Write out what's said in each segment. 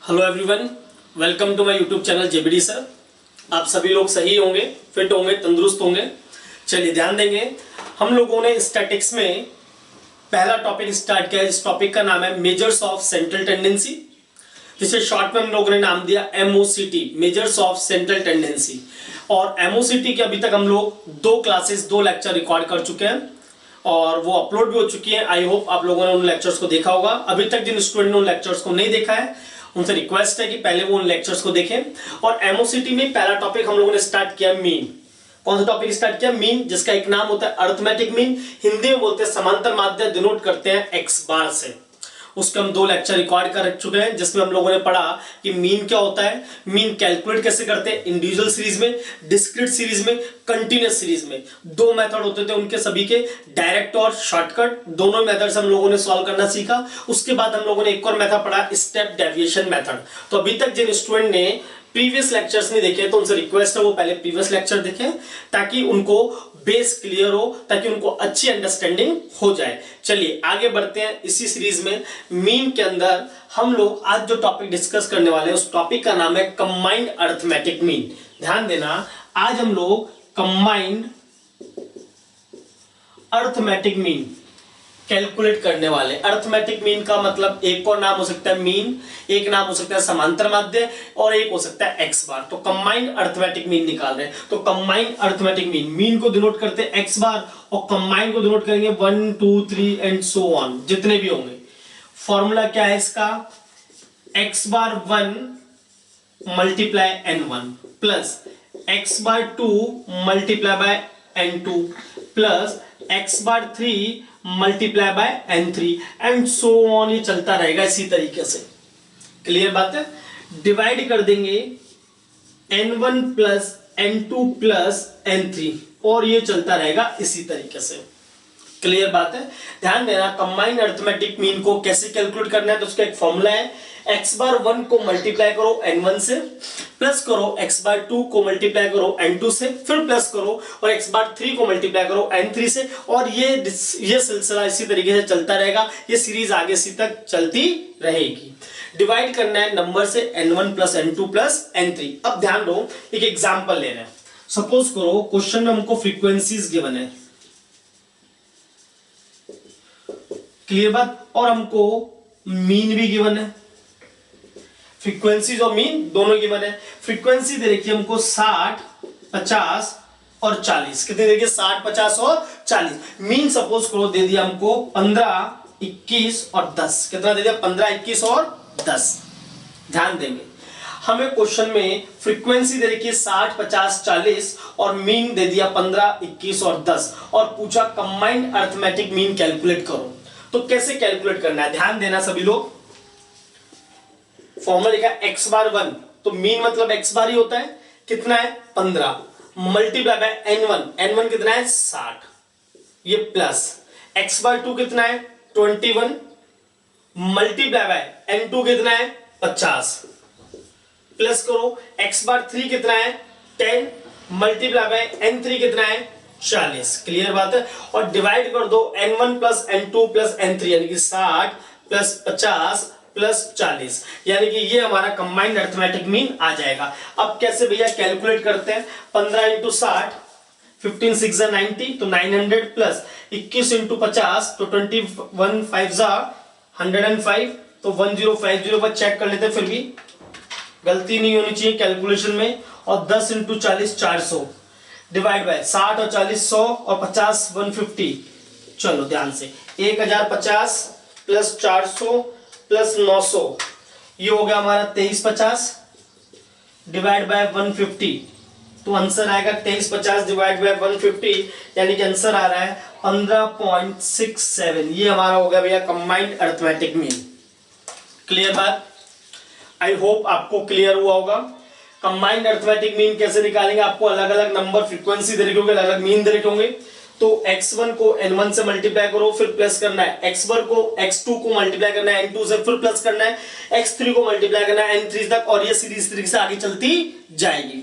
Hello everyone, welcome to my YouTube channel JBD sir. आप सभी लोग सही होंगे, फिट होंगे, तंदुरुस्त होंगे। चलिए ध्यान देंगे। हम लोगों ने स्टैटिक्स में पहला टॉपिक स्टार्ट किया। इस टॉपिक का नाम है मेजर्स ऑफ सेंट्रल टेंडेंसी, जिसे शॉर्ट में हम लोगों ने नाम दिया एमओसीटी, मेजर्स ऑफ सेंट्रल टेंडेंसी। और एमओसीटी के अभी तक हम लोग दो लेक्चर रिकॉर्ड कर चुके हैं और वो अपलोड भी हो चुकी है। आई होप आप लोगों ने उन लेक्चर्स को देखा होगा। अभी तक जिन स्टूडेंट ने उन लेक्चर्स को नहीं देखा है उनसे रिक्वेस्ट है कि पहले वो उन लेक्चर्स को देखें। और एमओसीटी में पहला टॉपिक हम लोगों ने स्टार्ट किया मीन। कौन सा टॉपिक स्टार्ट किया? मीन, जिसका एक नाम होता है अरिथमेटिक मीन, हिंदी में बोलते हैं समांतर माध्य, डिनोट करते हैं एक्स बार से। उसके हम 2 लेक्चर रिकॉर्ड कर चुके हैं, जिसमें हम लोगों ने पढ़ा कि मीन क्या होता है, मीन कैलकुलेट कैसे करते हैं, इंडिविजुअल सीरीज में, डिस्क्रीट सीरीज में, कंटिन्यूअस सीरीज में। 2 मेथड होते थे उनके सभी के, डायरेक्ट और शॉर्टकट। दोनों मेथड्स हम लोगों ने सॉल्व करना सीखा। उसके बाद हम लोगों ने एक और मेथड पढ़ा, स्टेप डेविएशन मेथड। तो अभी तक जिन स्टूडेंट ने प्रीवियस लेक्चर्स नहीं देखे तो उनसे रिक्वेस्ट है वो पहले प्रीवियस लेक्चर देखें, ताकि उनको बेस क्लियर हो, ताकि उनको अच्छी अंडरस्टैंडिंग हो जाए। चलिए आगे बढ़ते हैं। इसी सीरीज में मीन के अंदर हम लोग आज जो टॉपिक डिस्कस करने वाले हैं उस टॉपिक का नाम है कंबाइंड अरिथमेटिक मीन। ध्यान देना, आज हम लोग कंबाइंड अरिथमेटिक मीन कैलकुलेट करने वाले। अरिथमेटिक मीन का मतलब एक और नाम हो सकता है मीन, एक नाम हो सकता है समांतर माध्य, और एक हो सकता है एक्स बार। तो कंबाइंड अरिथमेटिक मीन निकाल रहे हैं। तो कंबाइंड अरिथमेटिक मीन, मीन को डिनोट करते हैं एक्स बार और कंबाइंड को डिनोट करेंगे 1 2 3 एंड सो ऑन, जितने भी होंगे। फॉर्मूला क्या है इसका? X bar 1 multiply n1 plus x bar 2 multiply bye n2 plus x bar 3 multiply by n3 and so on. ये चलता रहेगा इसी तरीके से। क्लियर बात है? डिवाइड कर देंगे n1 plus n2 plus n3 और ये चलता रहेगा इसी तरीके से। क्लियर बात है? ध्यान देना, कंबाइंड अरिथमेटिक मीन को कैसे कैलकुलेट करना है तो उसका एक फॉर्मूला है। x बार 1 को मल्टीप्लाई करो n1 से, प्लस करो x बार 2 को मल्टीप्लाई करो n2 से, फिर प्लस करो और x बार 3 को मल्टीप्लाई करो n3 से, और ये सिलसिला इसी तरीके से चलता रहेगा। ये सीरीज आगे सी तक चलती रहेगी। डिवाइड करना है नंबर से n1 plus n2 plus n3। अब ध्यान दो, एक एग्जाम्पल ले रहे हैं। सपोज करो क्वेश्चन में हमको फ्रीक्वेंसीज गिवन है। क्लियर बात? और हमको मीन भी गिवन है, फ्रीक्वेंसीज और मीन दोनों गिवन है। फ्रीक्वेंसी दे रखी है हमको 60, 50 और 40। कितने देखिए? 60, 50 और 40। मीन सपोज करो दे दिया हमको 15, 21 और 10। कितना दे दिया? 15, 21 और 10। ध्यान देंगे, हमें क्वेश्चन में फ्रीक्वेंसी दे रखी है 60, 50, 40 और मीन दे दिया 15, 21 और 10 और पूछा कंबाइंड अरिथमेटिक मीन कैलकुलेट करो। तो कैसे कैलकुलेट करना है? ध्यान देना सभी लोग। फॉर्मूला लिखा x बार 1, तो मीन मतलब x बार ही होता है। कितना है? 15 मल्टीप्लाई बाय n1, n1 कितना है? 60, ये प्लस x बार 2 कितना है? 21 मल्टीप्लाई बाय n2 कितना है? 50 प्लस करो x बार 3 कितना है? 10 मल्टीप्लाई बाय n3 कितना है? 40। क्लियर बात है? और डिवाइड कर दो n1 plus n2 plus n3, यानी कि 60 प्लस 50 प्लस 40, यानी कि ये हमारा कंबाइंड अरिथमेटिक मीन आ जाएगा। अब कैसे भैया कैलकुलेट करते हैं? 15 इंटू 60, 15 6 जा 90, तो 900 प्लस 21 इंटू 50, तो 21 5 जा 105, तो 1050 पर चेक कर लेते हैं, फिर भी गलती नहीं होनी चाहिए कैलकुलेशन में। और 10 इंटू 40 400, डिवाइड बाय 60 और 40 100 और 50 150। चलो ध्यान से, 1050 प्लस 400 प्लस 900, ये हो गया हमारा 2350 डिवाइड बाय 150। तो आंसर आएगा 2350 डिवाइड बाय 150, यानी कि आंसर आ रहा है 15.67। ये हमारा हो गया भैया कंबाइंड अरिथमेटिक मीन। क्लियर बात? आई होप आपको क्लियर हुआ होगा। कंबाइंड अरिथमेटिक मीन कैसे निकालेंगे? आपको अलग अलग नंबर फ्रीक्वेंसी दे रखे होंगे, अलग अलग मीन दे रखे होंगे। तो x1 को n1 से मल्टीप्लाई करो, फिर प्लस करना है। x1 को x2 को मल्टीप्लाई करना है n2 से, फिर प्लस करना है। x3 को मल्टीप्लाई करना है n3 तक, और ये सीरीज तरीके से आगे चलती जाएगी।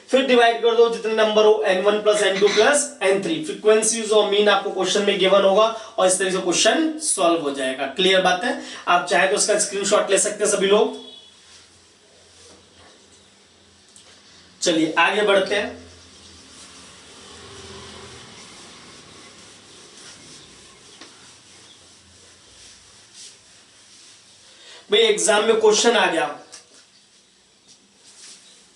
फिर डिवाइड कर दो जितने नंबर हो n1 plus n2 plus n3। Frequencies और मीन आपको क्वेश्चन में गिवन होगा और इस तरीके से क्वेश्चन सॉल्व हो जाएगा। क्लियर बात है? आप चाहे तो इसका स्क्रीनशॉट ले सकते हैं सभी लोग। चलिए आगे बढ़ते हैं। भाई एग्जाम में क्वेश्चन आ गया,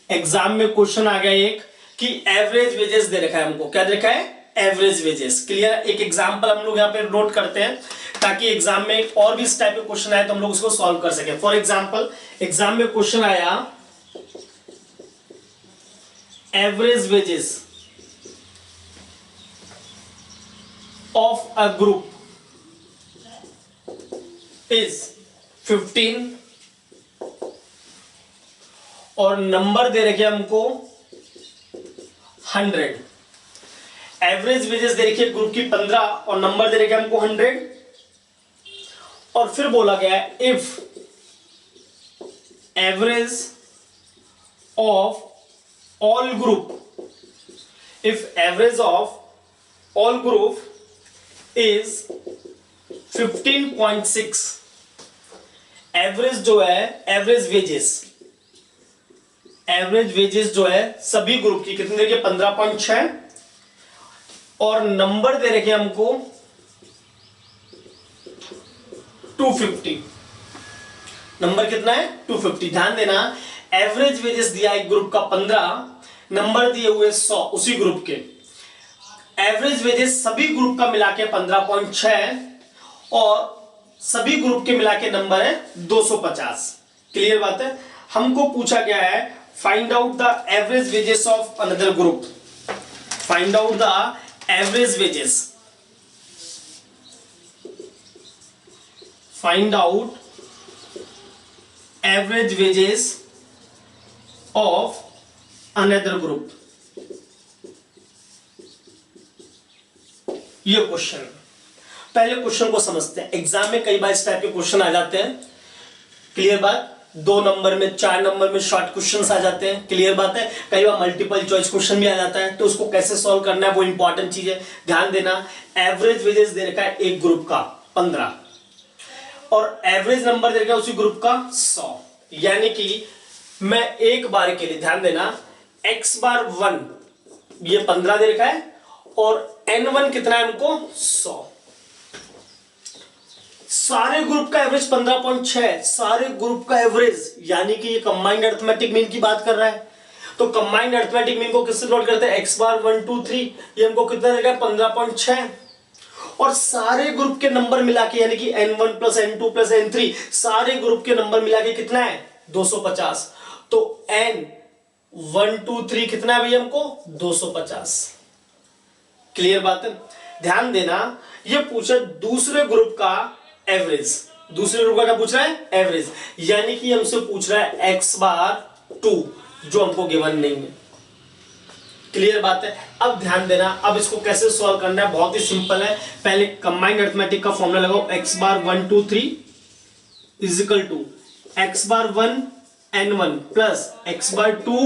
एग्जाम में क्वेश्चन आ गया एक कि एवरेज वेजेस दे रखा है हमको। क्या दे रखा है? Average wages. क्लियर? एक एग्जांपल हम लोग यहाँ पे नोट करते हैं ताकि एग्जाम में और भी इस टाइप के क्वेश्चन आए तो हम लोग उसको सॉल्व कर सके। फॉर एग्जांपल एग्जाम में क्वेश्चन आया average wages of a group is 15 और नंबर दे रखे हमको 100। एवरेज वेजेस दे रखी है ग्रुप की 15 और नंबर दे रखे हमको 100। और फिर बोला गया है if average of all group, if average of all group is 15.6। Average जो है, एवरेज वेजेस जो है सभी ग्रुप की कितनी देखिए 15.6 और नंबर दे रखे हमको 250। नंबर कितना है? 250। ध्यान देना, एवरेज वेजेस दिया एक ग्रुप का 15, नंबर दिए हुए 100 उसी ग्रुप के। एवरेज वेजेस सभी ग्रुप का मिला के 15.6 और सभी ग्रुप के मिला के नंबर है 250। क्लियर बात है? हमको पूछा गया है find out the average wages of another group. Find out the average wages, find out average wages of another group. ये क्वेश्चन, पहले क्वेश्चन को समझते हैं। एग्जाम में कई बार इस टाइप के क्वेश्चन आ जाते हैं। क्लियर बात? 2 नंबर में, 4 नंबर में शॉर्ट क्वेश्चंस आ जाते हैं। क्लियर बात है? कई बार मल्टीपल चॉइस क्वेश्चन भी आ जाता है, तो उसको कैसे सॉल्व करना है वो इंपॉर्टेंट चीज है। ध्यान देना, एवरेज वेजेस दे रखा है एक ग्रुप का 15 और एवरेज नंबर दे रखा है उसी ग्रुप का 100। यानी कि मैं एक बार के लिए, ध्यान देना, x बार 1 ये 15 दे रखा है और n1 कितना है हमको 100। सारे ग्रुप का एवरेज 15.6, सारे ग्रुप का एवरेज, यानी कि ये कंबाइंड अरिथमेटिक मीन की बात कर रहा है। तो कंबाइंड अरिथमेटिक मीन को किससे नोट करते हैं? x बार 1 2 3, ये हमको कितना देगा 15.6 और सारे ग्रुप के नंबर मिला के यानी कि n1 plus n2 plus n3 सारे ग्रुप के नंबर मिला के कितना है 250। तो n1 2 3 कितना है भैया हमको 250। क्लियर बात है? ध्यान देना, ये पूछा दूसरे ग्रुप का एवरेज, दूसरे ग्रुप का क्या पूछ रहा है? एवरेज, यानी कि हमसे पूछ रहा है x बार 2 जो हमको गिवन नहीं है। क्लियर बात है? अब ध्यान देना, अब इसको कैसे सॉल्व करना है, बहुत ही सिंपल है। पहले कंबाइंड अरिथमेटिक का फॉर्मूला लगाओ, x bar 1 2 3 is equal to x bar 1 n1 plus x bar 2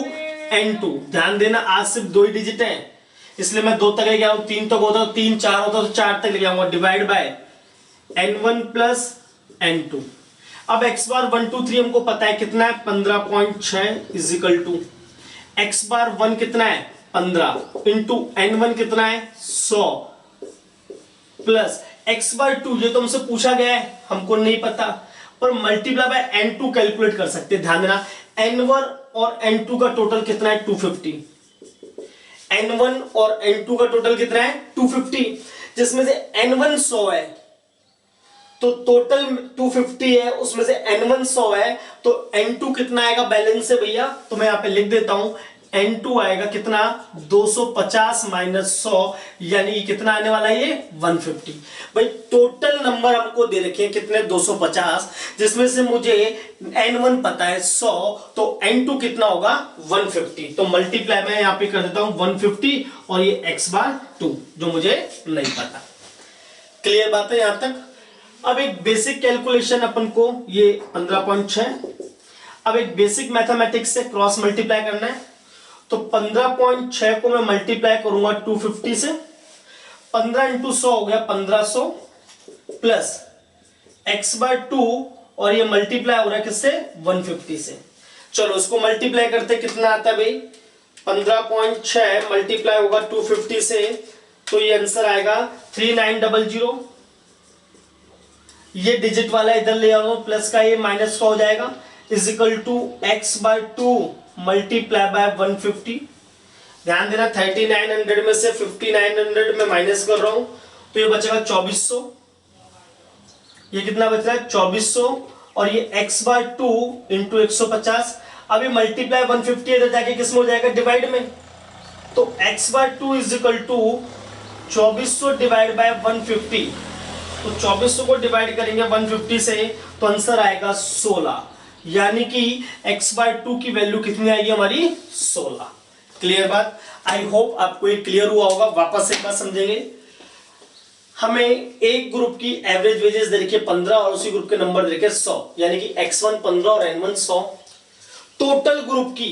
n2। ध्यान देना, आज सिर्फ 2 ही डिजिट है इसलिए मैं 2 तक लेके आऊं, 3 तक होता तो 3, 4 होता तो 4 तक लेके आऊंगा, divide by n1 plus n2। अब x बार 1 2 3 हमको पता है कितना है 15.6 is equal to x bar 1 कितना है 15 इंटू n1 कितना है 100 प्लस x बार 2 ये तो हमसे पूछा गया है, हमको नहीं पता, पर मल्टीप्लाई बाय n2 कैलकुलेट कर सकते हैं। ध्यान देना, n1 और n2 का टोटल कितना है 250। n1 और n2 का टोटल कितना है 250, जिसमें से n1 100 है तो टोटल 250 है, उसमें से n1 100 है तो n2 कितना आएगा बैलेंस है भैया, तो मैं यहां पे लिख देता हूं n2 आएगा कितना 250 माइनस 100, यानी कि कितना आने वाला है ये 150। भाई टोटल नंबर हमको दे रखे हैं कितने 250, जिसमें से मुझे n1 पता है 100 तो n2 कितना होगा 150। तो मल्टीप्लाई मैं यहां पे कर देता हूं 150 और ये x बार 2 जो मुझे नहीं पता। क्लियर बात है यहां तक? अब एक बेसिक कैलकुलेशन अपन को, ये 15.6, अब एक बेसिक मैथमेटिक्स से क्रॉस मल्टीप्लाई करना है। तो 15.6 को मैं मल्टीप्लाई करूंगा 250 से, 15 इंटू 100 हो गया 1500 प्लस x बार 2 और ये मल्टीप्लाई हो रहा है किससे 150 से। चलो इसको मल्टीप्लाई करते कितना आता है भाई 15.6 मल्टीप्लाई होगा 250 से, तो ये आंसर आएगा 3900। ये डिजिट वाला इधर ले आओ, प्लस का ये माइनस का हो जाएगा, is equal to x/2 multiply by 150। ध्यान देना 3900 में से 5900 में माइनस कर रहा हूं, तो ये बचेगा 2400। ये कितना बच रहा है 2400, और ये x/2 इंटू 150। अभी मल्टीप्लाई 150 इधर जाके किस में हो जाएगा डिवाइड में, तो x/2 is equal to 2400 divide by 150। तो 2400 को डिवाइड करेंगे 150 से, तो आंसर आएगा 16, यानी कि x/2 की वैल्यू कितनी आएगी हमारी 16। क्लियर बात? आई होप आपको ये क्लियर हुआ होगा। वापस एक बार समझेंगे। हमें एक ग्रुप की एवरेज वेजेस दे रखी है 15 और उसी ग्रुप के नंबर दे रखे 100, यानी कि x1 15 और n1 100। टोटल ग्रुप की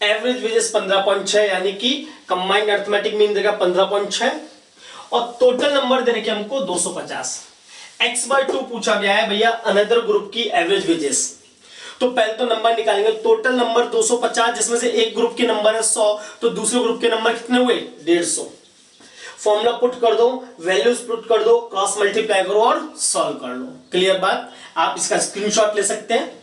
एवरेज वेजेस 15.6, यानी कि कंबाइंड अर्थमेटिक मीन देगा 15.6, और टोटल नंबर दे रखे हमको 250। x/2 पूछा गया है भैया अनदर ग्रुप की एवरेज वेजेस। तो पहले तो नंबर निकालेंगे, टोटल नंबर 250, जिसमें से एक ग्रुप के नंबर है 100, तो दूसरे ग्रुप के नंबर कितने हुए 150। फॉर्मूला पुट कर दो, वैल्यूज पुट कर दो, क्रॉस मल्टीप्लाई करो और सॉल्व कर लो। क्लियर बात? आप इसका स्क्रीनशॉट ले सकते हैं।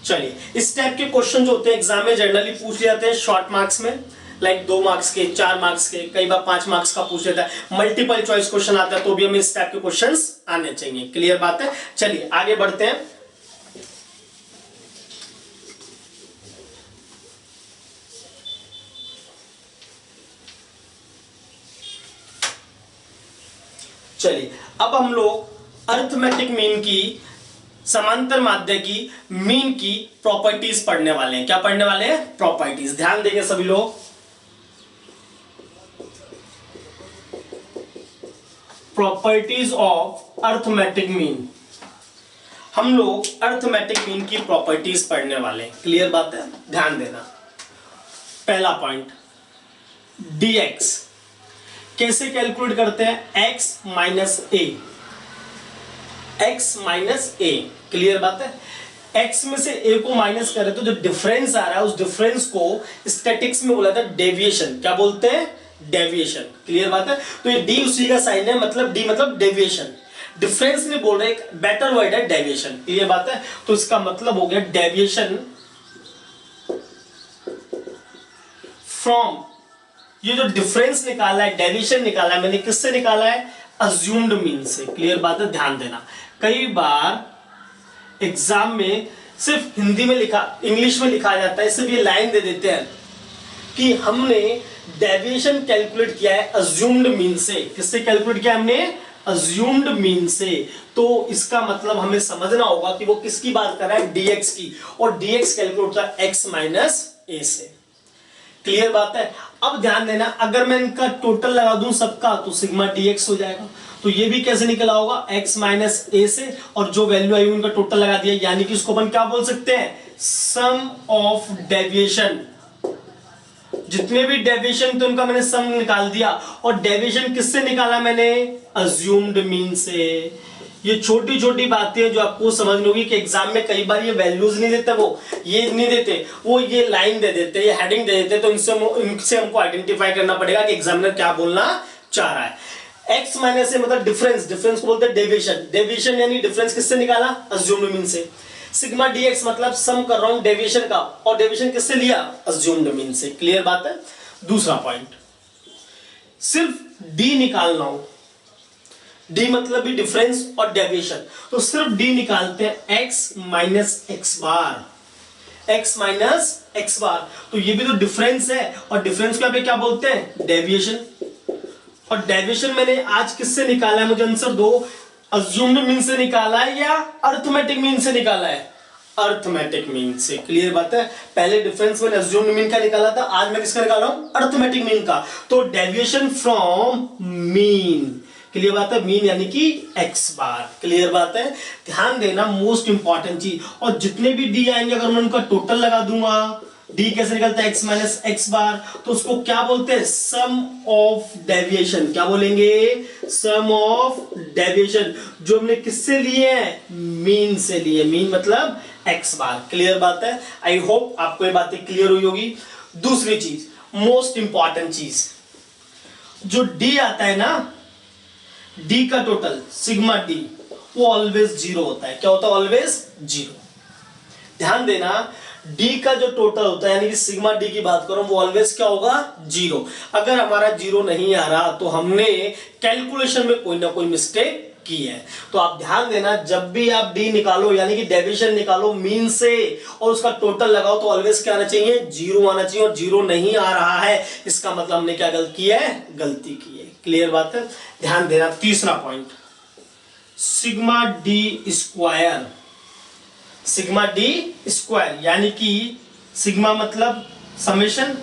चलिए, इस टाइप के क्वेश्चन जो होते हैं एग्जाम में जनरली पूछ लिए जाते हैं शॉर्ट मार्क्स में, लाइक 2 मार्क्स के, 4 मार्क्स के, कई बार 5 मार्क्स का पूछ लेता है। मल्टीपल चॉइस क्वेश्चन आता है तो भी हमें इस टाइप के क्वेश्चंस आने चाहिए। क्लियर बात है? चलिए आगे बढ़ते हैं। चलिए अब हम लोग अर्थमेटिक मीन की, समांतर माध्य की मीन की प्रॉपर्टीज पढ़ने वाले हैं। क्या पढ़ने वाले हैं? प्रॉपर्टीज। ध्यान देंगे सभी लोग। Properties of arithmetic mean. हम लोग अर्थमेटिक मीन की प्रॉपर्टीज पढ़ने वाले हैं। क्लियर बात है? ध्यान देना। पहला पॉइंट, dx कैसे कैलकुलेट करते हैं? x माइनस ए, x माइनस ए। क्लियर बात है? x में से a को माइनस करें तो जो डिफरेंस आ रहा है उस डिफरेंस को स्टैटिक्स में बोला था डेविएशन। क्या बोलते हैं? डेविएशन। क्लियर बात है? तो ये d उसी का साइन है, मतलब d मतलब डेविएशन। डिफरेंस नहीं बोल रहे, एक बेटर वर्ड है डेविएशन। क्लियर बात है? तो इसका मतलब हो गया डेविएशन फ्रॉम, ये जो डिफरेंस निकाला है, डेविएशन निकाला है मैंने, किससे निकाला है? अज्यूम्ड मीन से। क्लियर बात है? ध्यान देना। कई बार एग्जाम में सिर्फ हिंदी में लिखा, इंग्लिश में लिखा जाता है, सिर्फ ये लाइन दे देते हैं कि हमने डेविएशन कैलकुलेट किया है अज्यूम्ड मीन से। किससे कैलकुलेट किया हमने? अज्यूम्ड मीन से। तो इसका मतलब हमें समझना होगा कि वो किसकी बात कर रहा है? dx की, और dx कैलकुलेट होता है x माइनस ए से। क्लियर बात है? अब ध्यान देना, अगर मैं इनका टोटल लगा दूं सबका तो सिग्मा dx हो जाएगा। तो ये भी कैसे निकला होगा? x माइनस ए से, और जो वैल्यू आई उनका टोटल लगा दिया, यानी कि इसको अपन क्या बोल सकते हैं? सम ऑफ डेविएशन। जितने भी डेविएशन थे उनका मैंने सम निकाल दिया, और डेविएशन किससे निकाला मैंने? अज्यूम्ड मीन से। ये छोटी छोटी बातें जो आपको समझनी होगी कि एग्जाम में कई बार ये वैल्यूज नहीं देते, वो ये नहीं देते, वो ये लाइन दे देते, ये हेडिंग दे देते, तो इनसे हमको आइडेंटिफाई करना पड़ेगा कि एग्जामिनर क्या बोलना चाह रहा है। x माइनस से मतलब डिफरेंस, डिफरेंस को बोलते हैं डेविएशन। डेविएशन यानी डिफरेंस किससे निकाला? अज्यूम्ड मीन से। सिग्मा dx मतलब सम कर रहा हूं डेविएशन का, और डेविएशन किससे लिया? अज्यूम्ड मीन से। क्लियर बात है? दूसरा पॉइंट, सिर्फ d निकालना हो, d मतलब भी डिफरेंस और डेविएशन, तो सिर्फ d निकालते हैं x माइनस एक्स बार, x माइनस एक्स बार। तो ये भी तो डिफरेंस है, और डिफरेंस को क्या बोलते हैं? डेविएशन। और डेविएशन मैंने आज किससे निकाला है? मुझे आंसर दो। अज्यूम्ड मीन से निकाला है या अर्थमेटिक मीन से निकाला है? अर्थमेटिक मीन से। क्लियर बात है? पहले डिफरेंस मैंने अज्यूम्ड मीन का निकाला था, आज मैं किसका निकाल रहा हूं? अर्थमेटिक मीन का। तो डेविएशन फ्रॉम मीन। क्लियर बात है? मीन यानी कि x बार। क्लियर बात है? ध्यान देना, मोस्ट इंपॉर्टेंट चीज। और जितने भी डी आएंगे अगर मैं उनका टोटल लगा दूंगा, डी कैसे निकलता है? x माइनस एक्स बार, तो उसको क्या बोलते हैं? सम ऑफ डेविएशन। क्या बोलेंगे? सम ऑफ डेविएशन, जो हमने किससे लिए हैं? मीन से लिए। मीन मतलब एक्स बार। क्लियर बात है? आई होप आपको ये बातें क्लियर हुई होगी। दूसरी चीज, मोस्ट इंपॉर्टेंट चीज, जो डी आता है ना, डी का टोटल सिग्मा डी, वो ऑलवेज जीरो होता है। क्या होता है? Always zero. ध्यान देना, डी का जो टोटल होता है यानी कि सिग्मा डी की बात करो, वो ऑलवेज क्या होगा? जीरो। अगर हमारा जीरो नहीं आ रहा तो हमने कैलकुलेशन में कोई ना कोई मिस्टेक की है। तो आप ध्यान देना, जब भी आप डी निकालो यानी कि डेविएशन निकालो मीन से और उसका टोटल लगाओ तो ऑलवेज क्या आना चाहिए? जीरो आना चाहिए। और जीरो नहीं आ रहा है, इसका मतलब हमने क्या गलती की है? गलती की है। क्लियर बात है? ध्यान देना। तीसरा point, sigma D square, sigma D square यानी कि सिग्मा मतलब समेशन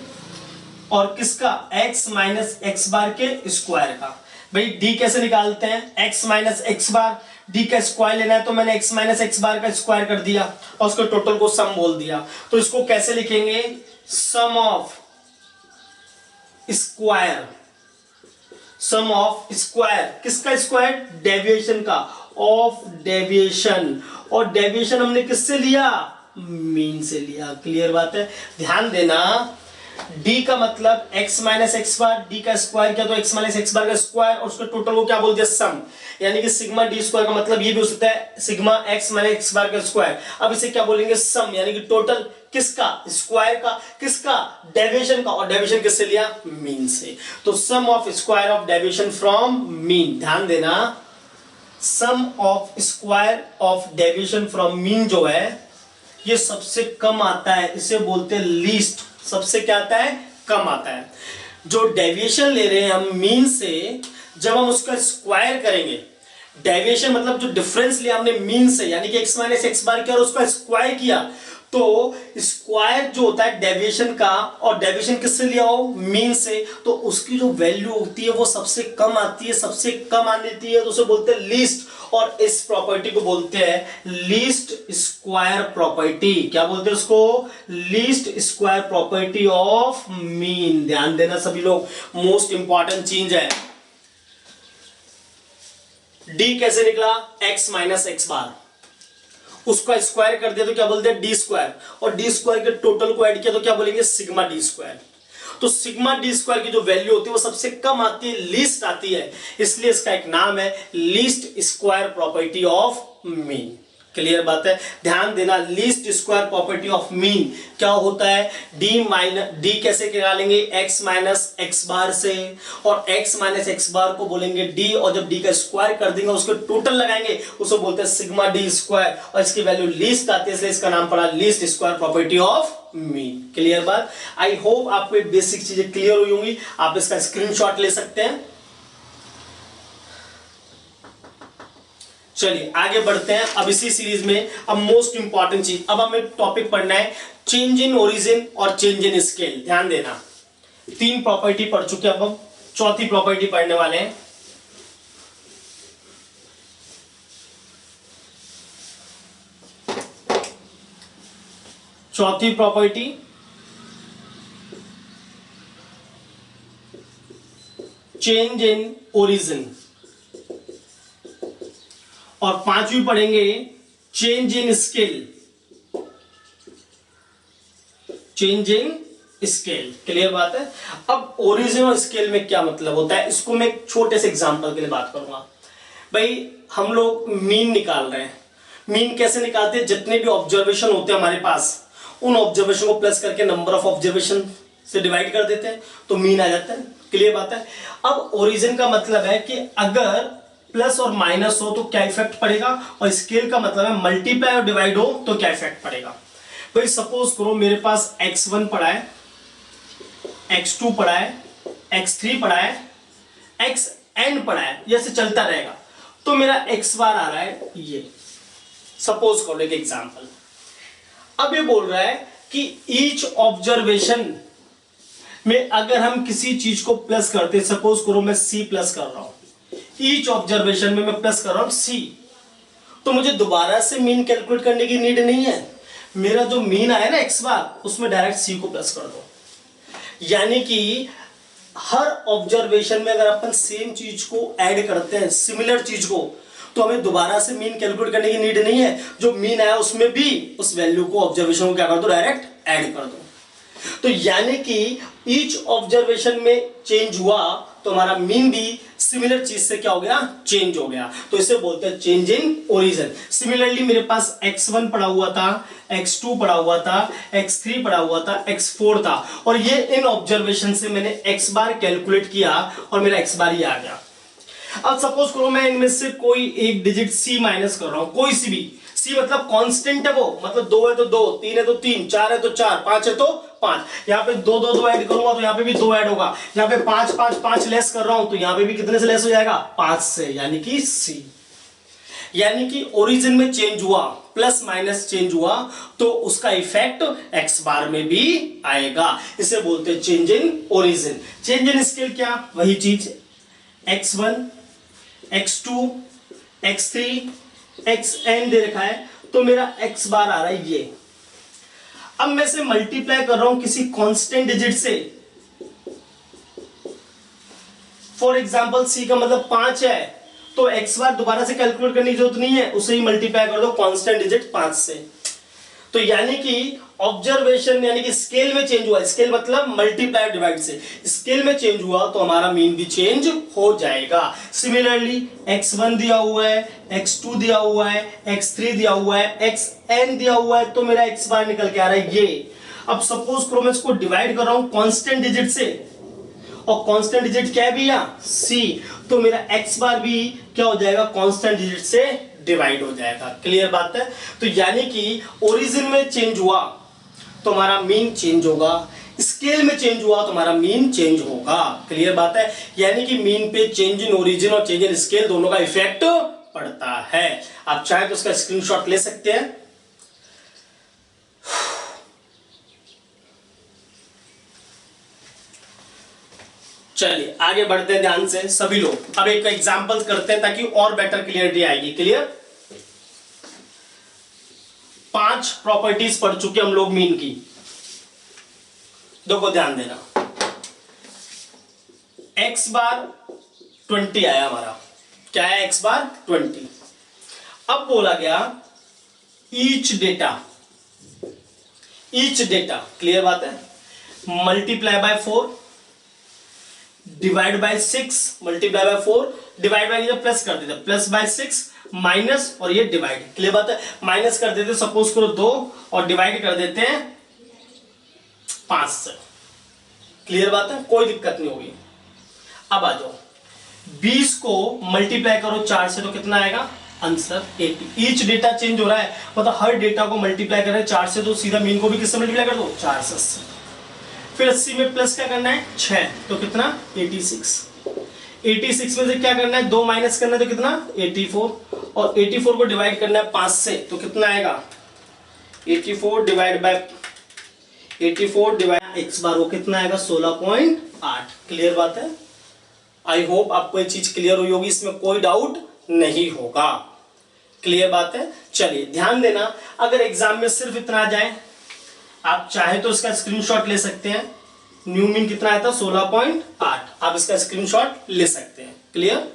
और किसका? x माइनस एक्स बार के स्क्वायर का। भाई d कैसे निकालते हैं? x माइनस एक्स बार, d का स्क्वायर लेना है तो मैंने x माइनस एक्स बार का स्क्वायर कर दिया और उसके टोटल को सम बोल दिया। तो इसको कैसे लिखेंगे? Sum of square, sum of square, किसका स्क्वायर? डेविएशन का, ऑफ डेविएशन। और डेविएशन हमने किससे लिया? मीन से लिया। क्लियर बात है? ध्यान देना, d का मतलब x माइनस एक्स बार, d का स्क्वायर किया तो x माइनस एक्स बार का स्क्वायर और उसके टोटल को क्या बोल दिया? सम। यानी कि सिग्मा डी स्क्वायर का मतलब ये भी हो सकता है सिग्मा x माइनस एक्स बार का स्क्वायर। अब इसे क्या बोलेंगे? सम, यानी कि टोटल किसका? स्क्वायर का, किसका? डेविएशन का। और डेविएशन किससे लिया? मीन से। तो sum of square of deviation from mean. ध्यान देना, sum of square of deviation from mean जो है ये सबसे कम आता है, इसे बोलते हैं लीस्ट। सबसे क्या आता है? कम आता है। जो डेविएशन ले रहे हैं हम मीन से, जब हम उसका स्क्वायर करेंगे, डेविएशन मतलब जो डिफरेंस लिया हमने मीन से यानी कि x माइनस एक्स बार किया और उसका स्क्वायर किया, तो स्क्वायर जो होता है डेविएशन का, और डेविएशन किससे लिया हो? मीन से, तो उसकी जो वैल्यू होती है वो सबसे कम आती है। सबसे कम आती है तो उसे बोलते हैं लीस्ट। और इस प्रॉपर्टी को बोलते हैं लीस्ट स्क्वायर प्रॉपर्टी। क्या बोलते हैं उसको? Least square property of mean. ध्यान देना सभी लोग, मोस्ट इंपॉर्टेंट चीज है। डी कैसे निकला? x माइनस एक्स बार, उसका स्क्वायर कर दिया तो क्या बोलते हैं? D square. और डी स्क्वायर के टोटल को ऐड किया तो क्या बोलेंगे? Sigma D square. तो सिग्मा डी स्क्वायर की जो वैल्यू होती है वो सबसे कम आती है, लीस्ट आती है, इसलिए इसका एक नाम है least square property of mean. Clear बात है? ध्यान देना, least square property of mean क्या होता है? डी कैसे निकालेंगे? x माइनस एक्स बार से, और x माइनस एक्स बार को बोलेंगे d, और जब d का स्क्वायर कर देंगे उसको टोटल लगाएंगे उसे बोलते हैं सिग्मा डी स्क्वायर, और इसकी वैल्यू लीस्ट आती है इसलिए इसका नाम पड़ा least square property of mean. Clear बात? आई होप आपको बेसिक चीजें क्लियर हुई होंगी। आप इसका स्क्रीनशॉट ले सकते हैं। चलिए आगे बढ़ते हैं। अब इसी सीरीज में अब मोस्ट इंपॉर्टेंट चीज, अब हमें टॉपिक पढ़ना है चेंज इन ओरिजिन और चेंज इन स्केल। ध्यान देना, तीन प्रॉपर्टी पढ़ चुके, अब हम चौथी प्रॉपर्टी पढ़ने वाले हैं। चौथी प्रॉपर्टी चेंज इन ओरिजिन, और पांचवी पढ़ेंगे change in scale, change in scale. Clear बात है? अब ओरिजिन और स्केल में क्या मतलब होता है, इसको मैं एक छोटे से एग्जांपल के लिए बात करूंगा। भाई हम लोग मीन निकाल रहे हैं। मीन कैसे निकालते हैं? जितने भी ऑब्जर्वेशन होते हैं हमारे पास, उन ऑब्जर्वेशन को प्लस करके नंबर ऑफ ऑब्जर्वेशन से डिवाइड कर देते हैं तो मीन आ जाता है। क्लियर बात है? अब ओरिजिन का मतलब है कि अगर प्लस और माइनस हो तो क्या इफेक्ट पड़ेगा, और स्केल का मतलब है मल्टीप्लाई और डिवाइड हो तो क्या इफेक्ट पड़ेगा। भाई सपोज करो मेरे पास x1 पड़ा है, x2 पड़ा है, x3 पड़ा है, xn पड़ा है, जैसे चलता रहेगा, तो मेरा x बार आ रहा है ये। सपोज करो एक एग्जांपल। अब ये बोल रहा है कि ईच ऑब्जर्वेशन में अगर हम किसी चीज को प्लस करते, सपोज करो मैं c प्लस कर रहा हूं, ईच ऑब्जर्वेशन में मैं प्लस कर रहा हूं c, तो मुझे दोबारा से मीन कैलकुलेट करने की नीड नहीं है। मेरा जो मीन आया ना x बार, उसमें डायरेक्ट c को प्लस कर दो। यानी कि हर ऑब्जर्वेशन में अगर अपन सेम चीज को ऐड करते हैं, सिमिलर चीज को, तो हमें दोबारा से मीन कैलकुलेट करने की नीड नहीं है, जो मीन आया उसमें भी उस वैल्यू को, ऑब्जर्वेशन को क्या कर दो, डायरेक्ट ऐड कर दो। तो यानी कि ईच ऑब्जर्वेशन में चेंज हुआ तो हमारा मीन भी सिमिलर चीज से क्या हो गया, चेंज हो गया, तो इसे बोलते हैं चेंज इन ओरिजिन। सिमिलरली मेरे पास x1 पड़ा हुआ था, x2 पड़ा हुआ था, x3 पड़ा हुआ था, x4 था, और ये इन ऑब्जर्वेशन से मैंने x बार कैलकुलेट किया और मेरा x बार ये आ गया। अब सपोज करो मैं इनमें से कोई एक डिजिट c माइनस कर रहा हूं, कोई सी भी, c मतलब कांस्टेंट है वो, मतलब 2 है तो 2, 3 है तो 3, 4 है तो 4, 5 है तो 5, यहाँ पे 2 2 2 ऐड करूंगा तो यहाँ पे भी 2 ऐड होगा, यहाँ पे 5 5 5 लेस कर रहा हूं तो यहाँ पे भी कितने से लेस हो जाएगा, 5 से, यानी कि c। यानी कि ओरिजिन में चेंज हुआ, प्लस माइनस चेंज हुआ, तो उसका इफेक्ट x बार में भी आएगा, इसे बोलते हैं change in origin. Change in scale क्या, वही चीज, x1 x2 x3 xn दे रखा है, तो मेरा x बार आ रहा है ये। अब मैं से मल्टीप्लाई कर रहा हूं किसी कांस्टेंट डिजिट से, फॉर एग्जांपल c का मतलब 5 है, तो x बार दोबारा से कैलकुलेट करने की जरूरत नहीं है, उसे ही मल्टीप्लाई कर दो कांस्टेंट डिजिट 5 से। तो यानी कि ऑब्जर्वेशन यानी कि स्केल में चेंज हुआ, स्केल मतलब मल्टीप्लाई डिवाइड से, स्केल में चेंज हुआ तो हमारा मीन भी चेंज हो जाएगा। सिमिलरली x1 दिया हुआ है, x2 दिया हुआ है, x3 दिया हुआ है, xn दिया हुआ है, तो मेरा x बार निकल के आ रहा है ये। अब सपोज करो मैं इसको डिवाइड कर रहा हूं कांस्टेंट डिजिट से, और कांस्टेंट डिजिट क्या है भैया, c, तो मेरा x बार भी क्या हो जाएगा, कांस्टेंट डिजिट से डिवाइड हो जाएगा। क्लियर बात है। तो यानी कि ओरिजिन में चेंज हुआ तो हमारा मीन चेंज होगा, स्केल में चेंज हुआ तो हमारा मीन चेंज होगा। क्लियर बात है। यानी कि मीन पे चेंज इन ओरिजिन और चेंज इन स्केल दोनों का इफेक्ट पड़ता है। आप चाहे तो उसका स्क्रीनशॉट ले सकते हैं। चलिए आगे बढ़ते हैं ध्यान से सभी लोग। अब एक एग्जांपल करते हैं ताकि और बेटर क्लियरिटी आएगी। क्लियर। 5 प्रॉपर्टीज पढ़ चुके हम लोग मीन की। देखो ध्यान देना, x बार 20 आया हमारा, क्या है x बार 20। अब बोला गया ईच डेटा, क्लियर बात है, multiply by 4 divide by 6, multiply by 4 divide by, plus कर देते प्लस बाय 6 माइनस और ये डिवाइड। क्लियर बात है। माइनस कर देते सपोज करो 2 और डिवाइड कर देते हैं 5 से। क्लियर बात है, कोई दिक्कत नहीं होगी। अब आ जाओ 20 को मल्टीप्लाई करो 4 से तो कितना आएगा, आंसर 80। ईच डेटा चेंज हो रहा है, मतलब हर डेटा को मल्टीप्लाई कर रहे हैं 4 से, तो सीधा मीन को भी किससे मल्टीप्लाई कर दो, 4 से 80। फिर 80 में प्लस क्या करना है 6, तो कितना 86। 86 में से क्या करना है 2 माइनस करना है तो कितना 84, और 84 को डिवाइड करना है 5 से तो कितना आएगा 84 डिवाइड बाय 84 डिवाइड x बार वो कितना आएगा 16.8। क्लियर बात है। आई होप आपको ये चीज क्लियर हुई होगी, इसमें कोई डाउट नहीं होगा। क्लियर बात है। चलिए ध्यान देना, अगर एग्जाम में सिर्फ इतना आ जाए, आप चाहे तो इसका स्क्रीनशॉट ले सकते हैं। न्यू मीन कितना आया था 16.8, आप इसका स्क्रीनशॉट ले सकते हैं। क्लियर।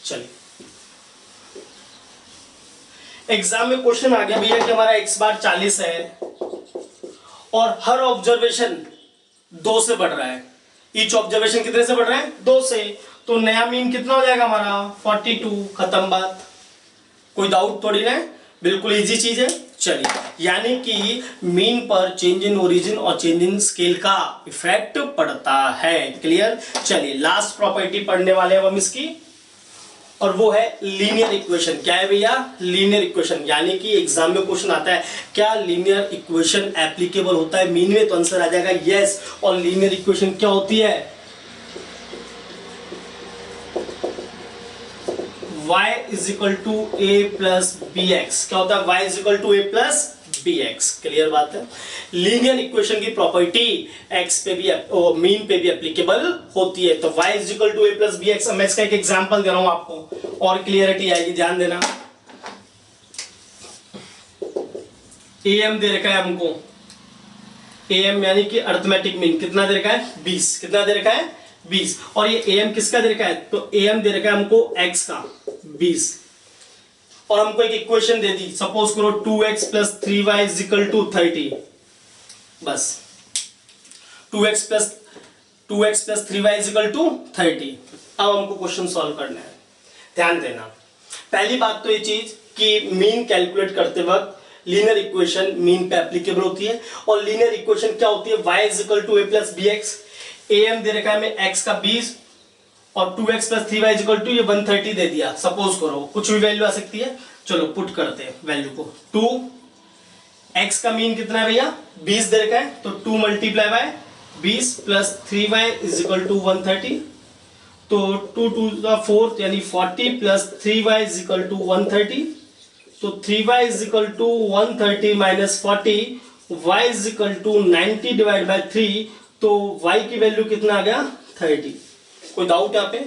चलिए एग्जाम में क्वेश्चन आ गया भैया कि हमारा x बार 40 है और हर ऑब्जर्वेशन 2 से बढ़ रहा है। ईच ऑब्जर्वेशन कितने से बढ़ रहा है 2 से, तो नया मीन कितना हो जाएगा हमारा 42। खत्म बात, कोई डाउट थोड़ी ना है, बिल्कुल इजी चीज है। चलिए यानी कि मीन पर चेंज इन ओरिजिन और चेंज इन स्केल का इफेक्ट पड़ता है। क्लियर। चलिए लास्ट प्रॉपर्टी पढ़ने वाले हैं हम इसकी, और वो है लीनियर इक्वेशन। क्या है भैया, लीनियर इक्वेशन। यानी कि एग्जाम में क्वेश्चन आता है क्या लीनियर इक्वेशन एप्लीकेबल होता है मीन में, तो आंसर आ जाएगा यस। और लीनियर इक्वेशन क्या होती है, y is equal to a plus b x. क्या होता है y is equal to a plus b x. Clear बात है। लीनियर इक्वेशन की प्रॉपर्टी x पे भी मीन पे भी एप्लीकेबल होती है। तो y is equal to a plus b x. मैं इसका एक एग्जांपल दे रहा हूं आपको और क्लियरिटी आएगी। ध्यान देना, am दे रखा है हमको, am यानी कि अरिथमेटिक मीन कितना दे रखा है 20। कितना दे रखा है 20। और ये am किसका दे रखा है, तो am दे रखा है हमको x का 20, और हमको एक इक्वेशन दे दी, सपोज करो 2x plus 3y is equal to 30। बस 2x plus 3y is equal to 30। अब हमको क्वेश्चन सॉल्व करना है। ध्यान देना, पहली बात तो ये चीज कि मीन कैलकुलेट करते वक्त लीनियर इक्वेशन मीन पे एप्लीकेबल होती है, और लीनियर इक्वेशन क्या होती है, y is equal to a plus b x. am दे रखा है हमें x का 20 और 2x plus 3y is equal to ये 130 दे दिया। सपोज करो कुछ भी वैल्यू आ सकती है, चलो पुट करते हैं वैल्यू को। 2x का मीन कितना है भैया, 20 दे रखा है, तो 2 मल्टीप्लाई बाय 20 प्लस 3y इज इक्वल टू 130, तो 2 टू द 4 यानी 40 plus 3y is equal to 130, तो 3y is equal to 130 minus 40, y is equal to 90 divide by 3, तो y की वैल्यू कितना आ गया 30। कोई डाउट यहाँ पे?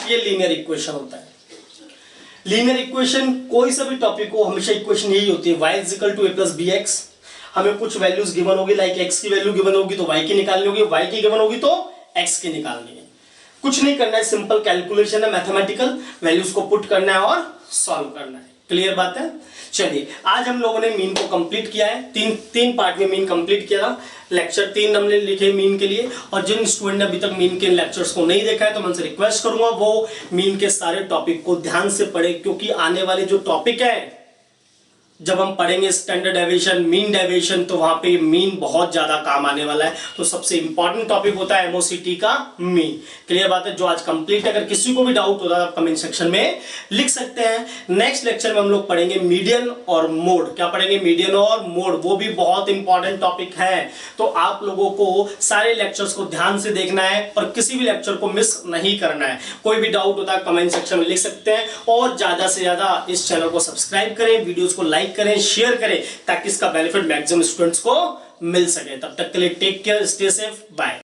ये लीनियर इक्वेशन होता है। लीनियर इक्वेशन कोई सा भी टॉपिक हो हमेशा इक्वेशन यही होती है, y is equal to a plus b x. हमें कुछ वैल्यूज गिवन होगी, लाइक x की वैल्यू गिवन होगी तो y की निकालनी होगी, y की गिवन होगी तो x की निकालनी है। कुछ नहीं करना है, सिंपल कैलकुलेशन है, मैथमेटिकल वैल्यूज को पुट करना है और सॉल्व करना है। क्लियर बात है? चलिए, आज हम लोगों ने मीन को कंप्लीट किया है, तीन पार्ट में मीन कंप्लीट किया था। लेक्चर 3 हमने लिखे मीन के लिए, और जिन स्टूडेंट ने अभी तक मीन के लेक्चर्स को नहीं देखा है तो मैं उनसे रिक्वेस्ट करूंगा वो मीन के सारे टॉपिक को ध्यान से पढ़े, क्योंकि आने वाले जो टॉपिक है जब हम पढ़ेंगे स्टैंडर्ड डेविएशन, मीन डेविएशन, तो वहां पे मीन बहुत ज्यादा काम आने वाला है। तो सबसे इंपॉर्टेंट टॉपिक होता है एमओसीटी का मीन। क्लियर बात है? जो आज कंप्लीट है। अगर किसी को भी डाउट होता है आप कमेंट सेक्शन में लिख सकते हैं। नेक्स्ट लेक्चर में हम लोग पढ़ेंगे मीडियन और मोड। क्या पढ़ेंगे? मीडियन और मोड, वो भी बहुत इंपॉर्टेंट टॉपिक है। तो आप लोगों को सारे लेक्चर्स को ध्यान से देखना है और किसी भी लेक्चर को मिस नहीं करना है। कोई भी डाउट होता है कमेंट सेक्शन में लिख सकते हैं, और ज्यादा से ज्यादा इस चैनल को सब्सक्राइब करें, वीडियोस को लाइक करें, शेयर करें, ताकि इसका बेनिफिट मैक्सिमम स्टूडेंट्स को मिल सके। तब तक के लिए take care, stay safe, bye.